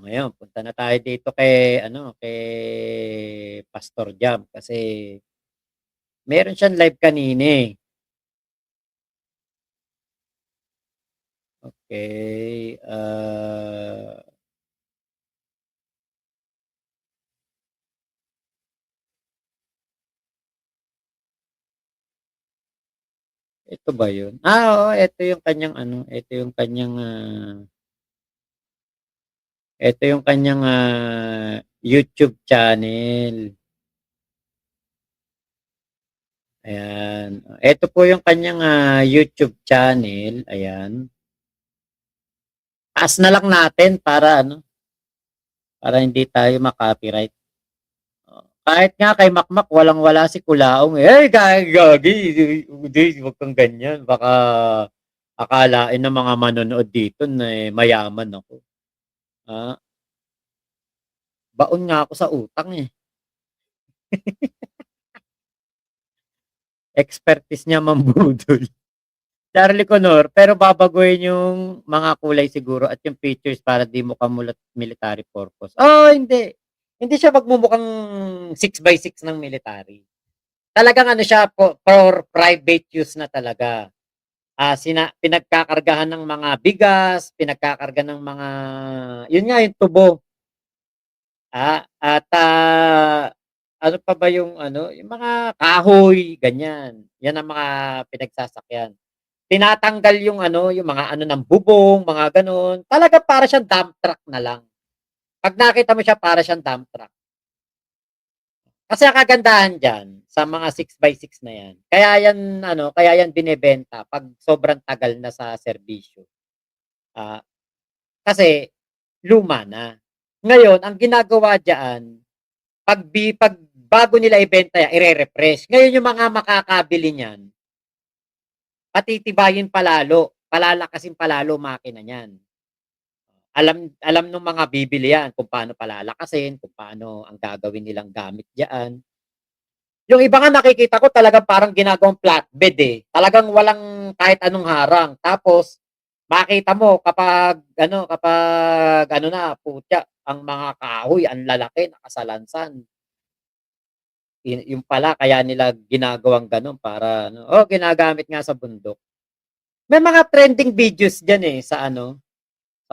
ngayon punta na tayo dito kay ano, kay Pastor Jam kasi meron siyang live kanina, eh. Okey, ito ba yun? Oo, ito yung kanyang ano, ito yung kanyang, YouTube channel. Ayan, ito po yung kanyang, YouTube channel, ayan. Taas na lang natin para ano, para hindi tayo ma-copyright. Kahit nga kay Makmak walang-wala si Kulaong, eh. "Hey, gagi, hindi, wag kang ganyan baka akalain ng mga manonood dito na, eh, mayaman ako." Ah, baon nga ako sa utang, eh. Expertise niya mambudol. Charlie Conor, pero babaguhin yung mga kulay siguro at yung features para di mukhang military purpose. Hindi. Hindi siya magmumukhang 6x6 ng military. Talagang ano siya for private use na talaga. Pinagkakargahan ng mga bigas, pinagkakarga ng mga yun nga yung tubo, ano pa ba yung ano, yung mga kahoy, ganyan. Yan ang mga pinagsasakyan. Tinatanggal yung ano, yung mga ano ng bubong, mga gano'n. Talagang para siyang dump truck na lang. 'Pag nakita mo siya para siyang dump truck. Kasi ang kagandahan diyan sa mga 6x6 na 'yan, kaya yan binebenta 'pag sobrang tagal na sa serbisyo. Ah, Kasi luma na. Ngayon ang ginagawa diyaan 'pag bago nila ibenta yan ire-refresh. Ngayon yung mga makakabili niyan, patitibayin pa lalo, palalakasin pa lalo makina niyan. Alam alam nung mga bibili yan kung paano palalakasin, kung paano ang gagawin nilang gamit diyaan. Yung iba nga nakikita ko talagang parang ginagawang flatbed, eh. Talagang walang kahit anong harang. Tapos makita mo kapag ano na, putya, ang mga kahoy ang lalaki, nakasalansan. Yun pala kaya nila ginagawang gano'n para ano, ginagamit nga sa bundok. May mga trending videos diyan, eh, sa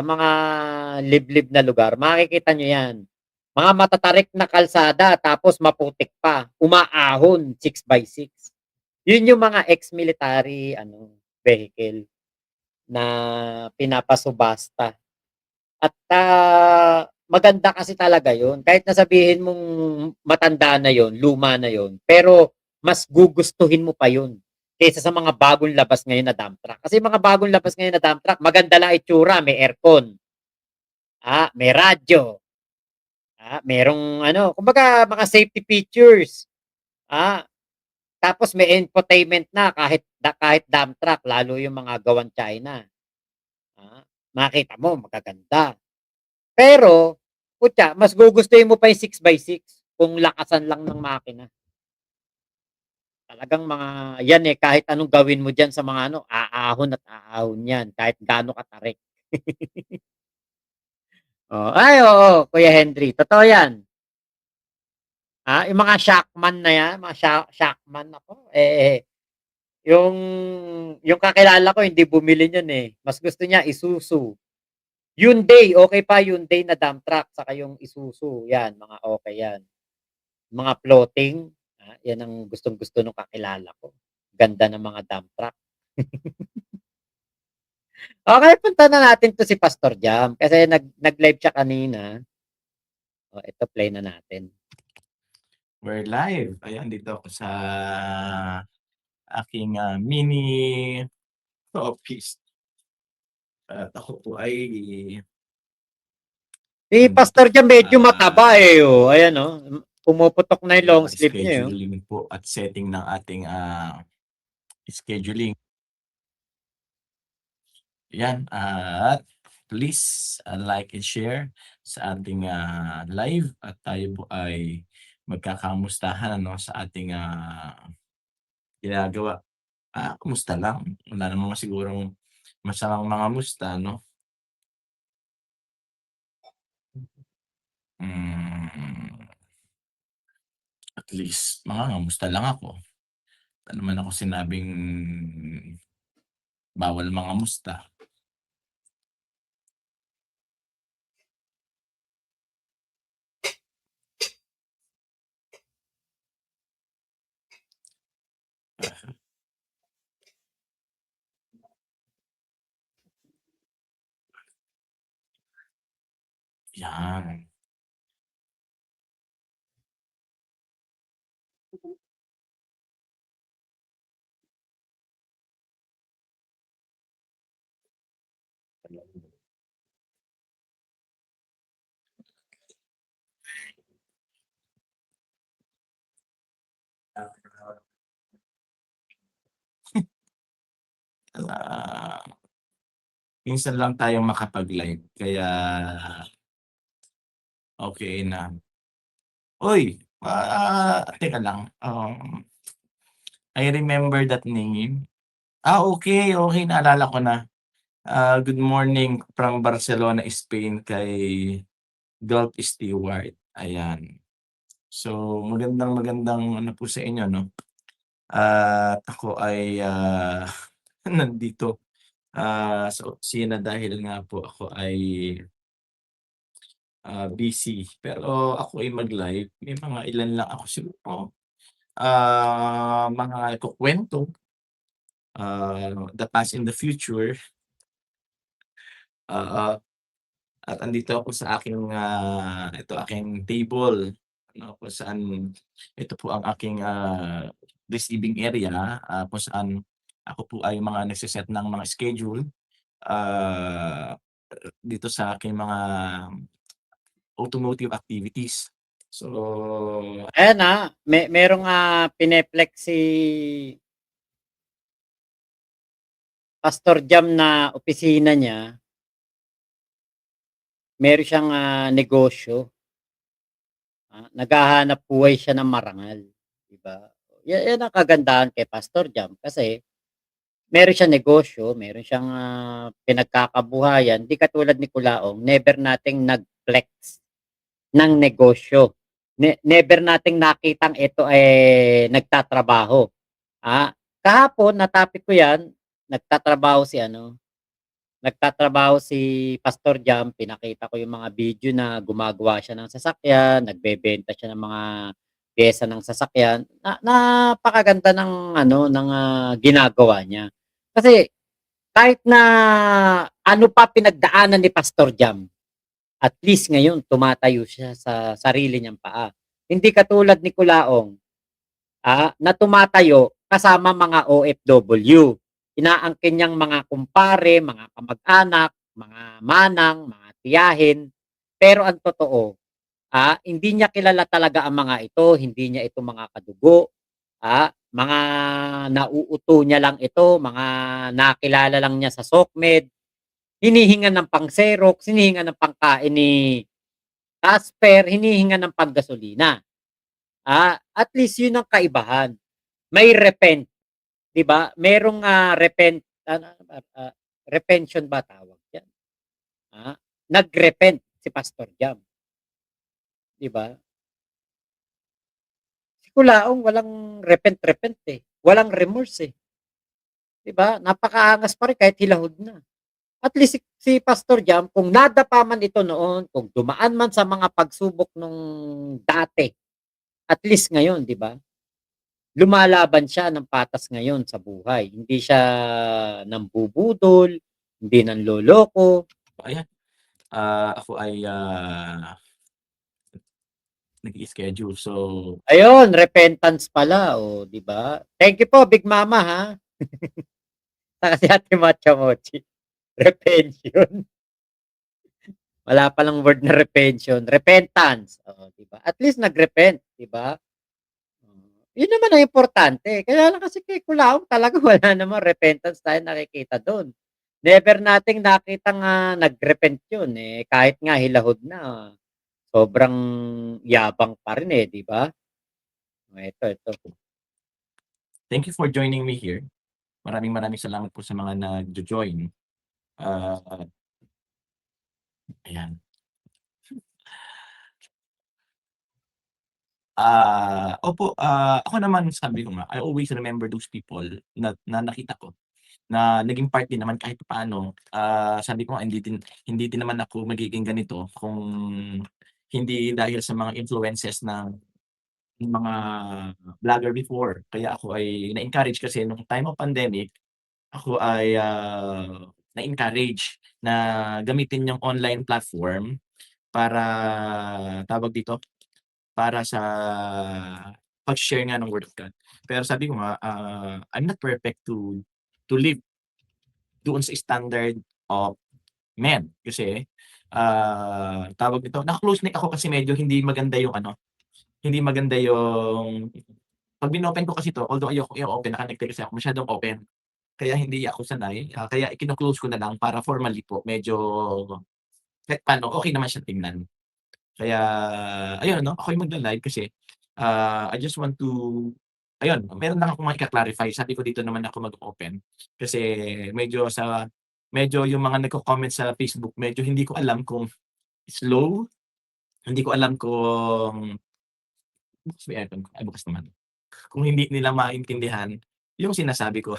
mga liblib na lugar. Makikita niyo 'yan. Mga matatarik na kalsada tapos maputik pa, umaahon 6x6. Yun yung mga ex-military ano, vehicle na pinapasubasta at, maganda kasi talaga yun kahit na sabihin mong matanda na yun, luma na yun, pero mas gugustuhin mo pa yun kaysa sa mga bagong labas ngayon na dump truck. Kasi mga bagong labas ngayon na dump truck maganda lang itsura, may aircon, may radyo, merong ano, kumbaga mga safety features, ah, tapos may infotainment na kahit dump truck lalo yung mga gawang China. Makita mo magaganda. Pero, putya mas gugustuhin mo pa yung 6x6 kung lakasan lang ng makina. Talagang mga yan, eh, kahit anong gawin mo diyan sa mga ano, aahon at aahon yan kahit gaano katarik. Oo, Kuya Henry, totoo yan. Yung mga Shackman na yan, mga Shackman naku, yung kakilala ko hindi bumili niyan, eh, mas gusto niya Isuzu. Hyundai, okey pa Hyundai na dump truck saka yung Isuzu, yan mga okey yan. Mga floating, yan ang gustong-gusto nung kakilala ko. Ganda ng mga dump truck. Okey, punta na natin 'to si Pastor Jam kasi nag-live siya kanina. Eto play na natin. We're live. Ayan, dito ako sa aking, mini office at ako po ay Si Pastor Jam medyo mataba, ah, ayan, pumuputok na yung long sleeve niya, eh, oh. scheduling po at setting ng ating, scheduling. Yan, at please, like and share sa ating, live at tayo po ay magkakamustahan ano sa ating, ginagawa. Kamusta lang, wala naman sigurong masamang mga musta 'no? Hmm, at least mangangamusta lang ako. Wala naman ako sinabing bawal mangamusta. Yan. Ah, minsan lang tayo makapag-live kaya okey na. Uy, teka lang, I remember that name. Okey, okey naalala ko na. Good morning from Barcelona, Spain kay Gulf Stewart, ayan. So, magandang ano po sa inyo 'no, at ako ay, nandito, sa opisina dahil nga po ako ay, busy. Pero ako ay mag-live, may mga ilan lang ako siguro, mga ikukuwento, the past and the future, oo. At andito ako sa aking, ito aking table, ano, kung saan ito po ang aking, receiving area, kung saan ako po ay mga nagse-set ng mga schedule, ah, dito sa aking mga automotive activities. So, Ayan, merong, pine-flex si Pastor Jam na opisina niya, meron siyang, negosyo, naghahanap buhay siya ng marangal, 'di ba? Yan ang kagandahan kay Pastor Jam kasi meron siyang negosyo, meron siyang, pinagkakabuhayan, 'di katulad ni Kulaong, never nating nag-flex ng negosyo. Never nating nakitang ito, nagtatrabaho. Kahapon na-topic ko 'yan, nagtatrabaho si ano, nagtatrabaho si Pastor Jam, pinakita ko yung mga video na gumagawa siya ng sasakyan, nagbebenta siya ng mga piyesa ng sasakyan. Napakaganda ng ano, ng, ginagawa niya. Kasi kahit na ano pa pinagdaanan ni Pastor Jam, at least ngayon tumatayo siya sa sarili niyang paa. Hindi katulad ni Kulaong, na tumatayo kasama mga OFW. Inaangkin niyang mga kumpare, mga kamag-anak, mga manang, mga tiyahin. Pero ang totoo, hindi niya kilala talaga ang mga ito, hindi niya ito mga kadugo, mga nauuto niya lang ito, mga nakilala lang niya sa SOCMED, hinihingan ng pang-xerox, hinihingan ng pangkain ni Casper, hinihingan ng panggasolina. At least yun ang kaibahan. May repent, 'di ba? Merong, ano ba, repention ba tawag diyan? Nagrepent si Pastor Jam, 'di ba? Si Kulaong walang repent-repent, walang remorse, 'di ba? Napakaangas pa rin kahit hilahod na. At least si Pastor Jam kung nadapa man ito noon, kung dumaan man sa mga pagsubok nung dati, at least ngayon, 'di ba? Lumalaban siya ng patas ngayon sa buhay. Hindi siya nambubudol, hindi nanloloko. ayan, ako ay, nag-i-schedule. So, Ayun, repentance pala, oh, 'di ba? Thank you po Big Mama, saka si Ate Macha Mochi. Repention. Wala palang word na repention, repentance, oh, 'di ba? At least nag-repent, 'di ba? Yun naman ang importante. Kaya lang kasi kay Kulao talaga wala namang repentance tayo nakikita dun. Never nating nakitang, nag-repent yun, kahit nga hilahod na, sobrang yabang pa rin, 'di ba? Oh, ito. thank you for joining me here. Maraming salamat po sa mga nagjo-join. Ah, ayan. Opo, ako naman sabi ko nga, I always remember those people na nakita ko na naging part din naman kahit papaano. Sabi ko nga hindi din naman ako magiging ganito kung hindi dahil sa mga influences ng mga vlogger before. Kaya ako ay na-encourage kasi nung time of pandemic, ako ay, na-encourage na gamitin yung online platform para tawag dito, para sa pag-share nga ng word of God. Pero sabi ko nga, I'm not perfect to live doon sa standard of men. Kasi, tawag nito, naka-close knit ako kasi medyo hindi maganda yung ano, hindi maganda yung 'pag ko kasi 'to, although ayoko i-open, naka-necktie kasi ako, masyadong open. Kaya hindi ako sanay, kaya kino-close ko na lang para formally po medyo kahit paano okey naman siyang tingnan. Kaya ayun 'no, ako'y magla-live kasi, I just want to ayun, meron lang akong mga ika-clarify. Sabi ko dito naman ako mag-open kasi medyo yung mga nagko-comment sa Facebook medyo hindi ko alam kung slow, hindi ko alam kung bukas ba yung aircon ko? Ay, bukas naman. Kung hindi nila maintindihan yung sinasabi ko.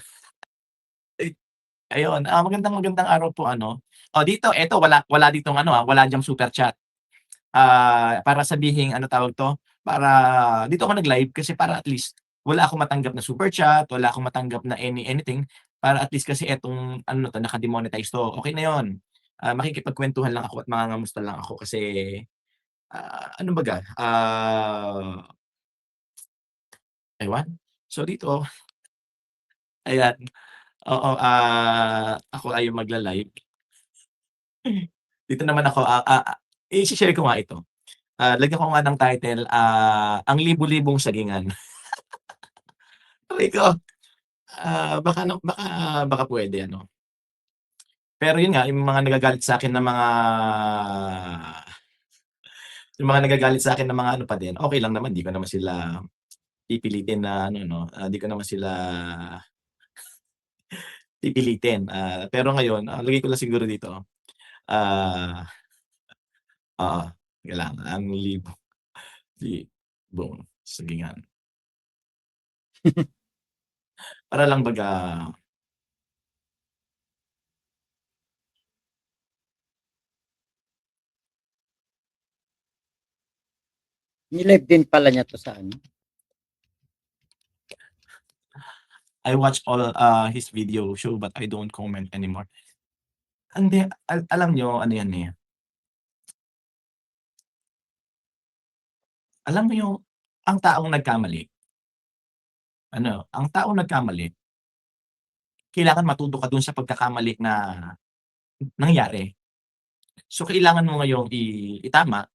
Ayun, magandang araw po ano. Dito eto wala ditong ano, wala diyang super chat. Para sabihing ano tawag 'to, para dito ako nag-live kasi para at least wala akong matanggap na super chat, wala akong matanggap na anything, para at least kasi etong ano na 'to naka-demonetize 'to, okey na yun. Makikipagkwentuhan lang ako at mangangamusta lang ako kasi, ano baga, ewan. So dito, ayan, oo, ako ay magla-live. Dito naman ako, i-she-share ko nga ito. Lagyan ko nga ng title, "Ang Libo-Libong Sagingan." Sabi ko, baka puwede ano. Pero yun nga, yung mga nagagalit sa'kin na mga ano pa din, okey lang naman, di ko naman sila pipilitin na ano 'no, di ko naman sila pipilitin. Pero ngayon, lagay ko lang siguro dito, ah, oo, teka lang, ang libong sagingan. Para lang baga Ni-live din pala niya 'to sa ano, I watch all, his video show but I don't comment anymore. Hindi, alam niyo ano yan, eh, alam mo yung ang taong nagkamali, ang taong nagkamali, kailangan matuto ka dun sa pagkakamali na nangyari. So, kailangan mo ngayong itama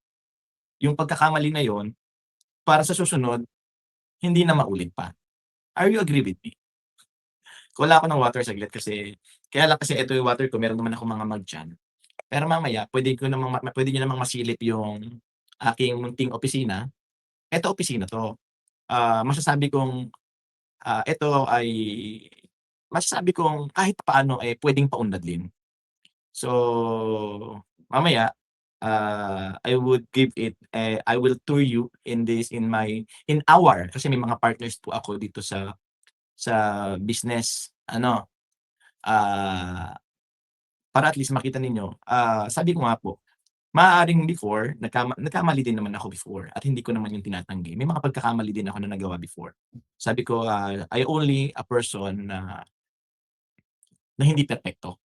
yung pagkakamali na yun para sa susunod hindi na maulit pa. Are you agree with me? Kuha ako ng water saglit kasi kaya lang kasi eto yung water ko meron naman akong mga mug diyan. Pero mamaya puwede niyo namang masilip yung aking munting opisina. Eto opisina 'to. Masasabi kong, ito ay masasabi kong kahit papaano, eh, puwedeng paunladin. So, mamaya, I will tour you in our kasi may mga partners po ako dito sa business ano, ah, para at least makita ninyo, sabi ko nga po, maaaring before nagkamali din naman ako before at hindi ko naman 'yun tinatanggi. May mga pagkakamali din ako na nagawa before. Sabi ko, I only a person na hindi perpekto.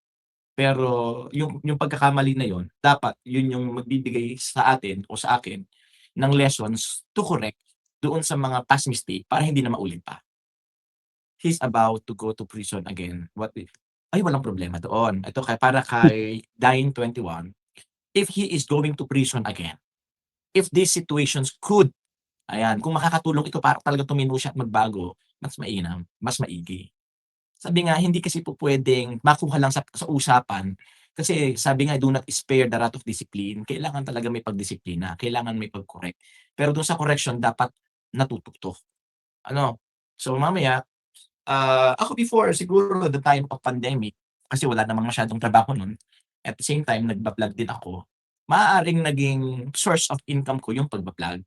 Pero yung pagkakamali na yun, dapat yun yung magbibigay sa atin o sa akin ng lessons to correct doon sa mga past mistake para hindi na maulit pa. He's about to go to prison again. What if ay walang problema doon. Ito para kay Dying 21, if he is going to prison again, if these situations could ayan, kung makakatulong ito para talagang tumino siya at magbago, mas mainam, mas maigi. Sabi nga hindi kasi po puwedeng makuha lang sa usapan, kasi sabi nga, "Do not spare the rod of discipline." Kailangan talaga may pagdisiplina, kailangan may pag-correct. Pero dun sa correction dapat natutukto, ano. So mamaya, ako before siguro the time of pandemic, kasi wala namang masyadong trabaho nun, at the same time nagba-vlog din ako, maaaring naging source of income ko yung pagba-vlog.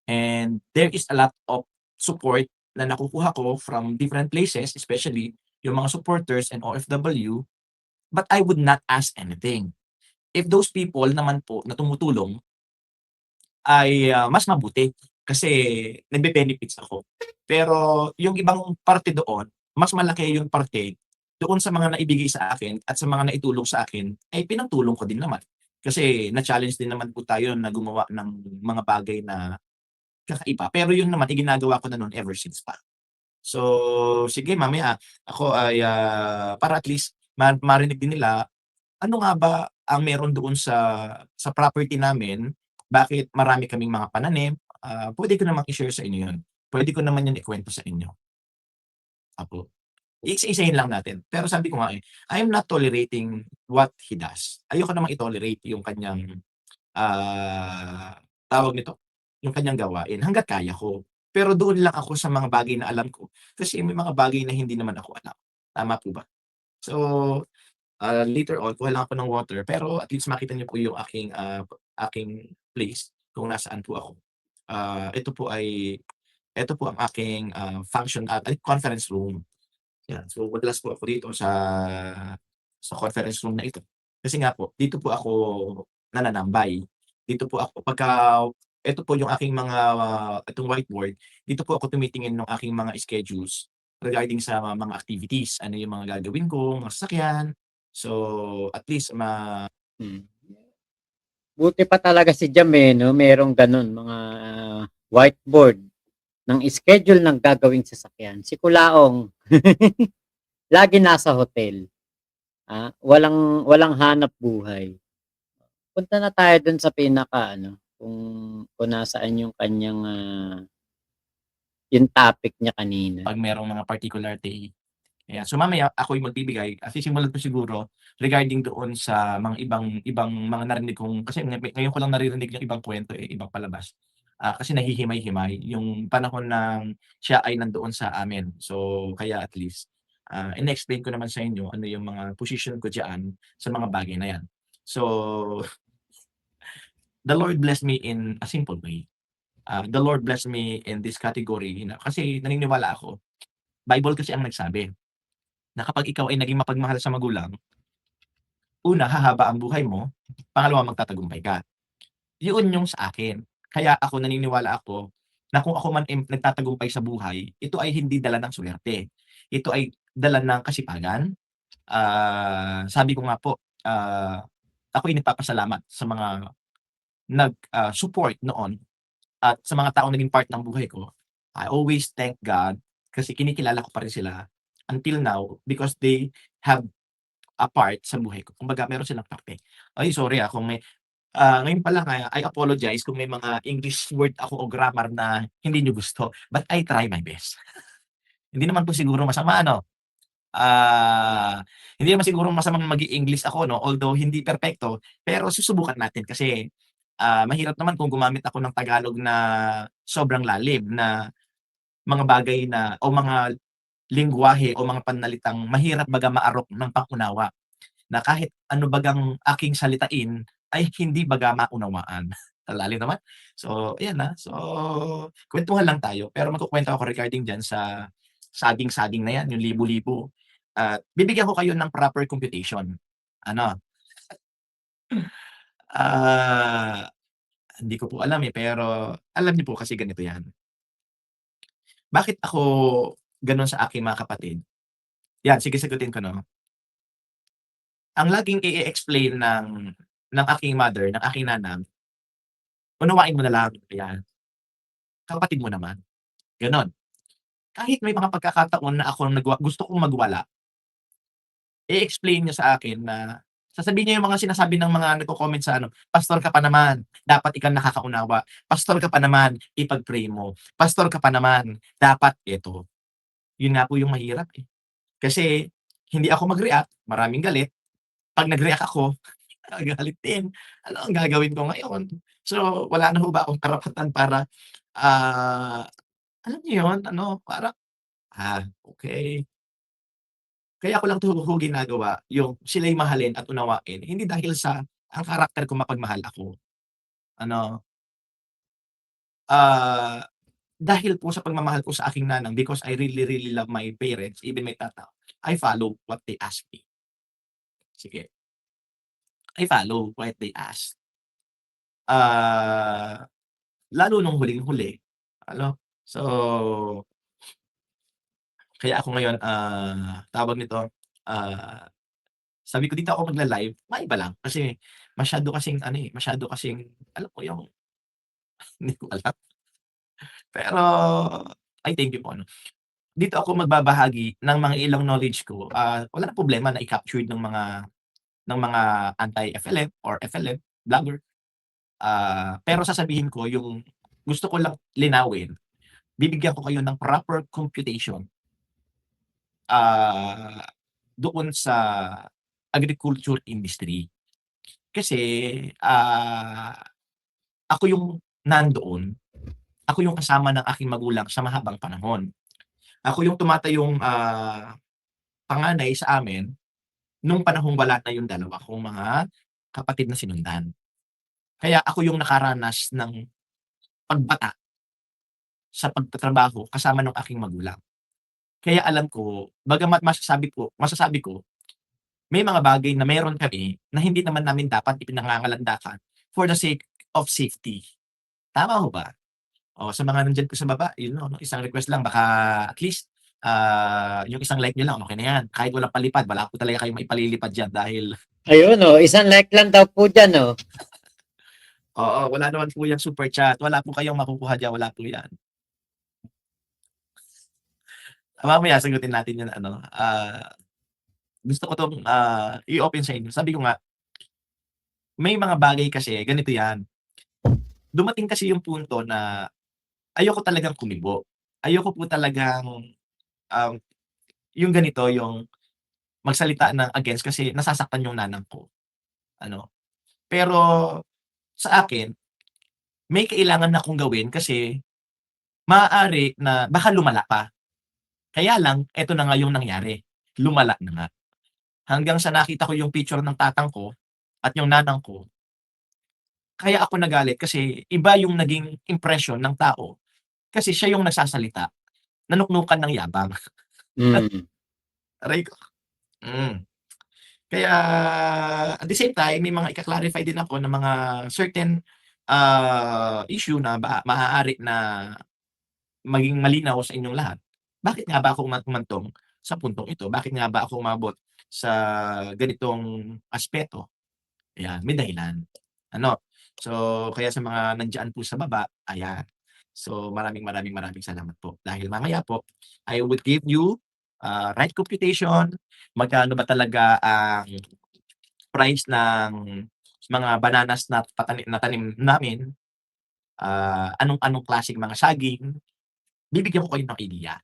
And there is a lot of support na nakukuha ko from different places, especially yung mga supporters and OFW, but I would not ask anything. If those people naman po na tumutulong ay, mas mabuti kasi nagbe-benefits ako. Pero yung ibang parte doon, mas malaki yung parte doon sa mga naibigay sa akin at sa mga naitulong sa akin, ay pinangtulong ko din naman. Kasi na-challenge din naman po tayo na gumawa ng mga bagay na kakaiba, pero yun naman ginagawa ko na nun ever since pa. So, sige mamaya ako ay, para at least marinig din nila, ano nga ba ang meron doon sa property namin, bakit marami kaming mga pananim, puwede ko namang i-share sa inyo yun. Puwede ko naman yun ikuwento sa inyo, opo. Iisa-isahin lang natin. Pero sabi ko nga, I am not tolerating what he does. Ayoko namang i-tolerate yung kanyang, tawag nito, yung kanyang gawain hangga't kaya ko. Pero doon lang ako sa mga bagay na alam ko, kasi may mga bagay na hindi naman ako alam, tama po ba? So, later on kuha lang ako ng water pero at least makita niyo po yung aking place kung nasaan po ako. Ito po ang aking, function at ay conference room. Yan, so madalas po ako dito sa conference room na ito. Kasi nga po dito po ako nananambay. Dito po ako pagka ito po yung aking mga itong whiteboard, dito po ako tumitingin ng aking mga schedules regarding sa mga activities. Ano yung mga gagawin ko, mga sasakyan. So, at least Hmm. Buti pa talaga si Jam, eh, 'no, merong gano'n mga whiteboard ng schedule ng gagawing sasakyan. Si Kulaong lagi nasa hotel, walang walang hanap buhay. Punta na tayo dun sa pinaka-ano, kung nasaan yung kanyang, yung topic niya kanina. 'pag merong mga particular day. Ayan, so mamaya ako yung magbibigay at sisimulan ko siguro regarding doon sa mga ibang ibang mga narinig kong kasi ngayon ko lang naririnig yung ibang kuwento, ibang palabas. Kasi nahihimay-himay yung panahon ng siya ay nandoon sa amin. So, kaya at least, ine-explain ko naman sa inyo ano yung mga posisyon ko diyaan sa mga bagay na 'yan. So, the Lord bless me in a simple way. The Lord bless me in this category na kasi naniniwala ako, Bible kasi ang nagsabi na kapag ikaw ay naging mapagmahal sa magulang, una, hahaba ang buhay mo, pangalawa, magtatagumpay ka. Yun yung sa akin. Kaya ako naniniwala ako na kung ako man nagtatagumpay sa buhay, ito ay hindi dala ng suwerte. Ito ay dala ng kasipagan. Sabi ko nga po, ako'y nagpapasalamat sa mga support noon at sa mga taong naging part ng buhay ko. I always thank God kasi kinikilala ko pa rin sila until now because they have a part sa buhay ko. Kumbaga meron silang parte. Ay sorry, kung may ngayon pa lang, I apologize kung may mga English word ako o grammar na hindi niyo gusto, but I try my best. Hindi naman po siguro masama ano, hindi naman siguro masamang mag-i-English ako 'no, although hindi perpekto, pero susubukan natin kasi, mahirap naman kung gumamit ako ng Tagalog na sobrang lalim na mga bagay na o mga lengguwahe o mga panalitang mahirap baga maarok ng pang-unawa. Na kahit ano bagang aking salitain ay hindi baga maunawaan. Ang lalim naman. So, ayan, So, kuwentuhan lang tayo pero magkukuwento ako regarding diyan sa saging-saging na 'yan, yung libo-libo at bibigyan ko kayo ng proper computation. Ano, ah, hindi ko po alam, pero alam niyo po kasi ganito 'yan. Bakit ako gano'n sa aking mga kapatid? 'Yan, sige sagutin ko 'no. Ang laging i-e-explain ng aking mother, ng aking nanay, unawain mo na lang, ayan. Kapatid mo naman, gano'n. Kahit may mga pagkakataon na ako gusto kong magwala, i-explain niya sa akin na sasabihin niya yung mga sinasabi ng mga nagko-comment sa ano, "Pastor ka pa naman, dapat ikaw nakakaunawa. Pastor ka pa naman, ipag-pray mo. Pastor ka pa naman, dapat ito." Yun nga po yung mahirap, Kasi hindi ako mag-react, maraming galit. 'Pag nag-react ako, gagalit din. Ano ang gagawin ko ngayon? So, wala na ho ba akong karapatan para, ah, alam niyo yun, parang, okey. Kaya ko lang 'to ginagawa, yung sila'y mahalin at unawain, hindi dahil sa ang karakter ko mapagmahal ako, ano. ah, dahil po sa pagmamahal ko sa aking nanang because I really, really love my parents, even my tata, I follow what they ask me. Sige, I follow what they ask. Ah, lalo nung huling-huli, ano, so kaya ako ngayon, tawag nito, ah, sabi ko dito ako magla-live, maiba lang kasi masyado kasing ano, masyado kasing alam mo yung hindi ko alam. Pero ay thank you po ano. Dito ako magbabahagi ng mga ilang knowledge ko, wala ng problema na i-captured ng mga anti-FLM or FLM vlogger. Pero sasabihin ko yung gusto ko lang linawin, bibigyan ko kayo ng proper computation, ah, doon sa agriculture industry. Kasi, ako yung nandoon, ako yung kasama ng aking magulang sa mahabang panahon. Ako yung tumatayong, panganay sa amin nung panahong wala na yung dalawa kong mga kapatid na sinundan. Kaya ako yung nakaranas ng pagbata sa pagtatrabaho kasama ng aking magulang. Kaya alam ko, bagamat masasabi ko, may mga bagay na meron kami na hindi naman namin dapat ipinangangalandakan for the sake of safety. Tama ho ba? O sa mga nandiyan po sa baba, yun 'no, isang request lang baka at least, yung isang like niyo lang okey na yan. Kahit walang palipad, wala po talaga kayong maipalilipad diyan dahil Ayun, oh, isang like lang daw po diyan, oh. oo, wala naman po yang super chat, wala po kayong makukuha diyan, wala po yan. Mamaya sagutin natin yan ano, gusto ko 'tong, i-open sa inyo. Sabi ko nga, may mga bagay kasi ganito yan, dumating kasi yung punto na ayoko talagang kumibo. Ayoko po talagang, um, yung ganito, yung magsalita ng against kasi nasasaktan yung nanang ko, ano. Pero sa akin, may kailangan akong gawin kasi maaari na baka lumala pa. Kaya lang eto na nga yung nangyari, lumala na nga. Hanggang sa nakita ko yung picture ng tatang ko at yung nanang ko, kaya ako nagalit kasi iba yung naging impression ng tao kasi siya yung nagsasalita, nanuknukan ng yabang. Hmm. Aray ko, hmm. Kaya at the same time, may mga ika-clarify din ako ng mga certain, issue na maaari na maging malinaw sa inyong lahat. Bakit nga ba ako humantong sa puntong ito? Bakit nga ba ako umabot sa ganitong aspeto? Ayan, may dahilan, ano. So, kaya sa mga nandiyan po sa baba, ayan. So, maraming, maraming, maraming salamat po. Dahil mamaya po, I would give you, right computation, magkano ba talaga ang price ng mga bananas na tanim namin, anong-anong klaseng mga saging, bibigyan ko kayo ng idea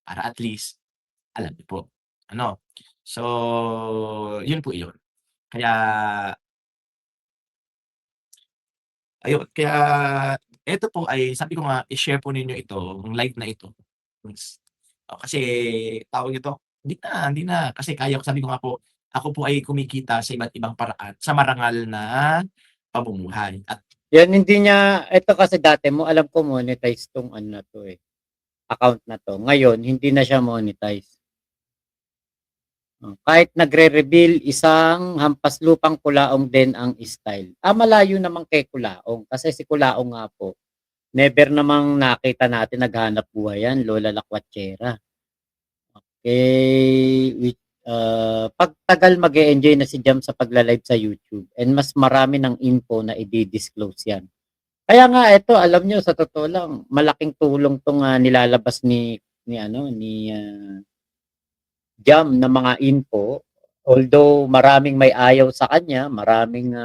para at least alam niyo po, ano. So, yun po iyon. Kaya ayun, kaya eto po ay sabi ko nga i-share po ninyo ito, yung live na ito. Yes. Kasi tawag nito, hindi na kasi kaya ko sabi ko nga po, ako po ay kumikita sa iba't ibang paraan sa marangal na pamumuhay at Yan hindi niya eto kasi dati mo alam ko monetize 'tong ano na 'to, eh, account na 'to. Ngayon hindi na siya monetize. Oh, kahit nagre-reveal, isang hampas lupang Kulaong din ang style. Malayo naman kay Kulaong kasi si Kulaong nga po, never namang nakita natin naghahanap buhay yan, Lola Lakwatsera. Pagtagal mag-e-enjoy na si Jam sa pagla-live sa YouTube and mas marami ng info na i-di-disclose yan. Kaya nga ito, alam nyo, sa totoo lang, malaking tulong 'tong, nilalabas ni ano, ni, Jam na mga info. Although maraming may ayaw sa kanya, maraming,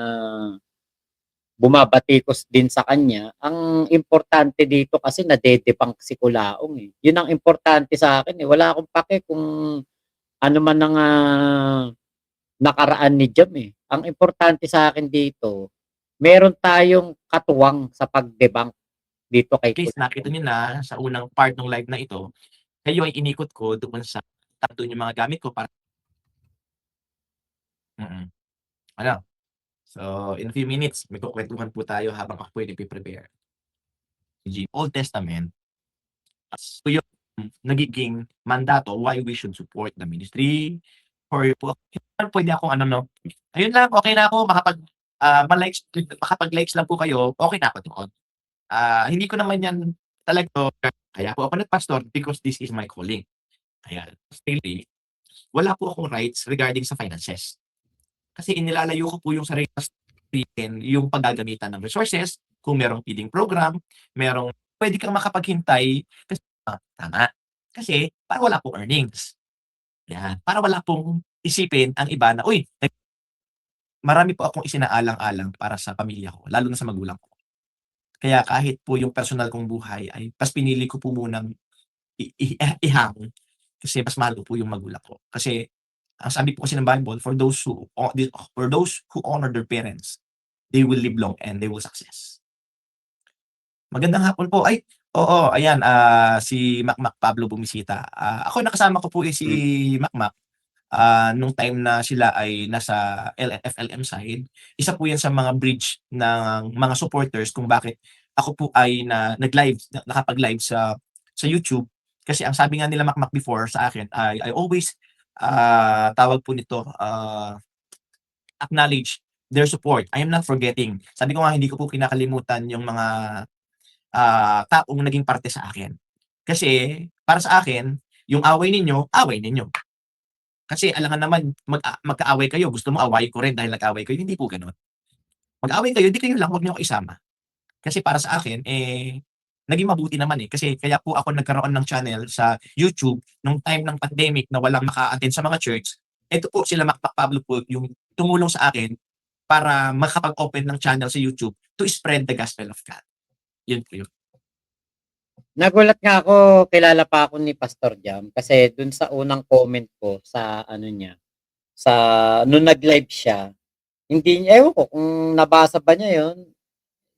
bumabatikos din sa kanya, ang importante dito kasi nade-debunk si Kulaong, eh. Yun ang importante sa akin, eh. Wala akong pake kung ano man ang, nakaraan ni Jam, eh. Ang importante sa akin dito, meron tayong katuwang sa pag-debunk dito kay least nakita Kulaong. niyo na sa unang part ng live na ito, kayo ay inikot ko doon sa dun yung mga gamit ko para ano, so in a few minutes may kukuwentuhan po tayo habang ako po'y nagpe-prepare. Old Testament as po yung nagiging mandato why we should support the ministry or po pwede akong ano 'no, ayun lang okey na ako ma-likes makapag-likes lang po kayo, okey na ako doon. Hindi ko naman 'yan talaga kaya po ako nag-pastor because this is my calling. Ayan, still wala po akong rights regarding sa finances. Kasi inilalayo ko po yung sarili ko yung paggagamitan ng resources, kung merong feeding program, merong puwede kang makapaghintay kasi tama. Kasi para wala pong earnings, 'yan. Para wala pong isipin ang iba na, "Uy, marami po akong isinaalang-alang para sa pamilya ko, lalo na sa magulang ko." Kaya kahit po yung personal kong buhay ay mas pinili ko po munang ihango kasi mas mahal ko po yung magulang ko. Kasi ang sabi po kasi ng Bible, for those who honor their parents, they will live long and they will success. Magandang hapon po. Ay, oo, ayan, si Makmak Pablo bumisita. Ako nakasama ko po, si Hmm. Makmak, nung time na sila ay nasa FLM side. Isa po 'yan sa mga bridge ng mga supporters kung bakit ako po ay nakapag-live sa YouTube. Kasi ang sabi nga nila Makmak before sa akin ay I always, tawag po nito, acknowledge their support. I am not forgetting. Sabi ko nga hindi ko po kinakalimutan yung mga taong naging parte sa akin. Kasi para sa akin, yung away ninyo. Kasi alangan naman magkaaway kayo, gusto mo awayin ko rin dahil nag-away kayo, hindi po gano'n. Mag-away kayo, di kayo lang, wag niyo ako isama. Kasi para sa akin, naging mabuti naman, kasi kaya po ako nagkaroon ng channel sa YouTube nung time ng pandemic na walang maka-attend sa mga church. Eto po sila Makmak Pablo po yung tumulong sa akin para makapag-open ng channel sa YouTube to spread the gospel of God. Yun po yun. Nagulat nga ako, kilala pa ako ni Pastor Jam kasi dun sa unang comment ko sa ano niya, sa nung nag-live siya, hindi niya ewan ko kung nabasa ba niya yun,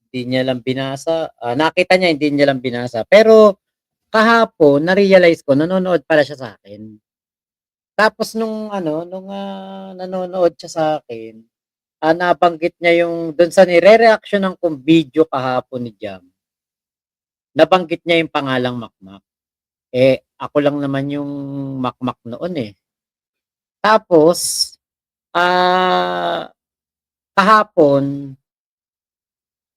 hindi niya lang binasa, nakita niya hindi niya lang binasa. Pero kahapon na-realize ko nanonood pala siya sa'kin. Tapos nung ano, nanonood siya sa'kin, nabanggit niya yung dun sa nirereaksyonan kong video kahapon ni Jam, nabanggit niya yung pangalang Makmak. Ako lang naman yung Makmak noon, eh. Tapos, kahapon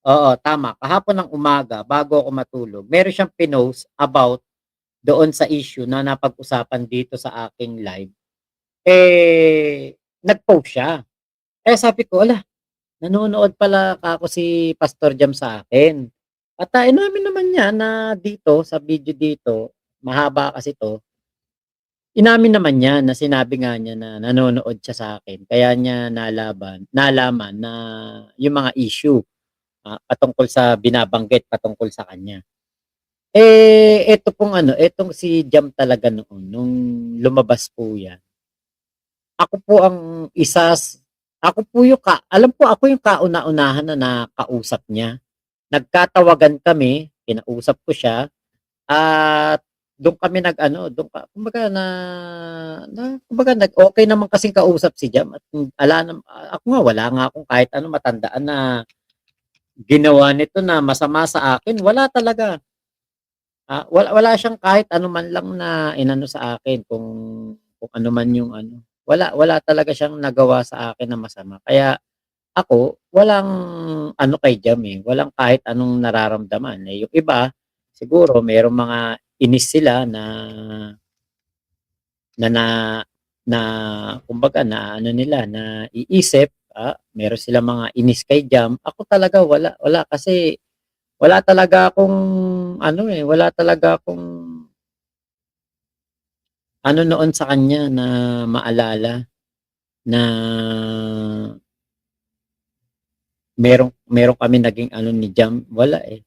oo, tama, kahapon ng umaga bago ako matulog, meron siyang pinost about doon sa issue na napag-usapan dito sa aking live. Nag-post siya. Sabi ko, "Hala, nanonood pala kako si Pastor Jam sa akin." At, inamin naman niya na dito sa video dito, mahaba kasi 'to. Inamin naman niya na sinabi nga niya na nanonood siya sa'kin kaya niya nalaman na yung mga issue, patungkol sa binabanggit patungkol sa kanya. Eto pong ano, etong si Jam talaga noon nung lumabas po 'yan, ako po ang ako po yung alam po ako yung kauna-unahan na nakausap niya. Nagkatawagan kami, kinausap ko siya. At dun kami nag-ano, dun kumbaga kumbaga nag-okey naman kasing kausap si Jam at ako nga wala nga akong kahit ano matandaan na ginawa nito na masama sa akin, wala talaga. Wala siyang kahit ano man lang na inano sa akin kung ano man yung ano, wala talaga siyang nagawa sa akin na masama. Kaya ako walang ano kay Jam, walang kahit anong nararamdaman. Yung iba siguro merong mga inis sila na na na na kumbaga na ano nila, naiisip, meron silang mga inis kay Jam. Ako talaga wala kasi wala talaga akong ano, wala talaga akong ano noon sa kanya na maalala na meron kaming naging ano ni Jam, wala, eh.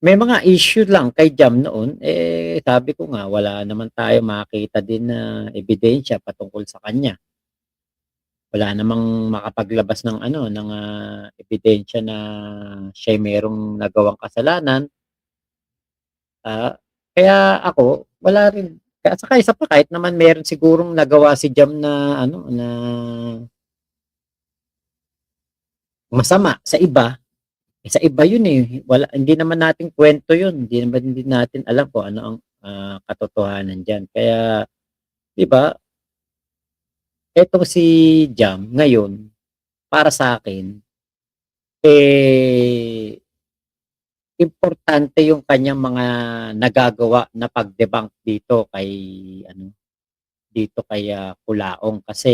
May mga issue lang kay Jam noon, sabi ko nga wala naman tayong makita din na ebidensya patungkol sa kanya. Wala namang makapaglabas ng ano, ng, ebidensya na siya'y merong nagawang kasalanan. Kaya ako wala rin. At saka isa pa, kahit naman meron sigurong nagawa si Jam na ano, na masama sa iba, Sa iba yun, eh, wala hindi naman natin kwento yun, hindi natin alam kung ano ang, katotohanan diyan. Kaya 'di ba, etong si Jam ngayon, para sa'kin, eh, importante yung kaniyang mga nagagawa na pag-debunk dito kay ano, dito kay, Kulaong. Kasi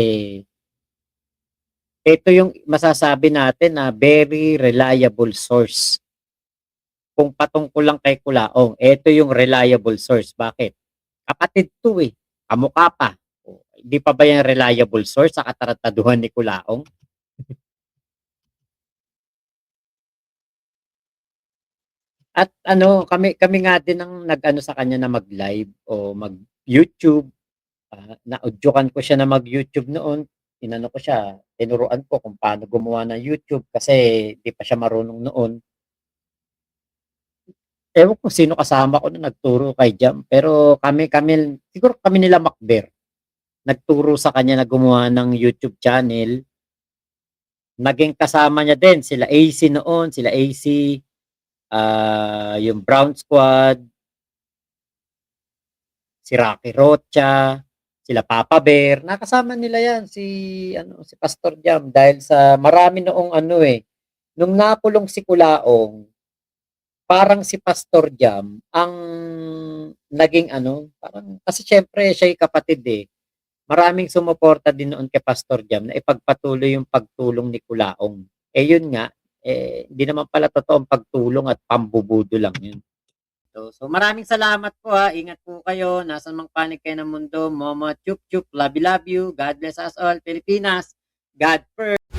ito yung masasabi natin na very reliable source. Kung patungkol lang kay Kulaong, eto yung reliable source. Bakit? Kapatid 'to, eh, kamukha pa. Oh, hindi pa ba yan reliable source sa katarataduhan ni Kulaong? At ano, kami kami nga din ang nag-ano sa kanya na mag-live o mag-YouTube. Naudyukan ko siya na mag-YouTube noon. Inano ko siya, tinuruan ko kung paano gumawa ng YouTube kasi 'di pa siya marunong noon. Ewan ko sino kasama ko na nagturo kay Jam, pero kami kami siguro kami nila Macber, nagturo sa kanya na gumawa ng YouTube channel. Naging kasama niya din sila AC noon, sila AC, yung Brown Squad, si Rocky Rocha, sila Papa Bear, nakasama nila 'yan si ano, si Pastor Jam dahil sa marami noong ano, eh, nung nakulong si Kulaong, parang si Pastor Jam ang naging ano, parang kasi siyempre siya yung kapatid, eh. Maraming sumuporta din noon kay Pastor Jam na ipagpatuloy yung pagtulong ni Kulaong. Eh, yun nga, eh, hindi naman pala totoong pagtulong at pambubudo lang yun. So maraming salamat po, ingat po kayo, nasaan mang panig kayo ng mundo, momo, chup chup, love you, God bless us all, Pilipinas, God first.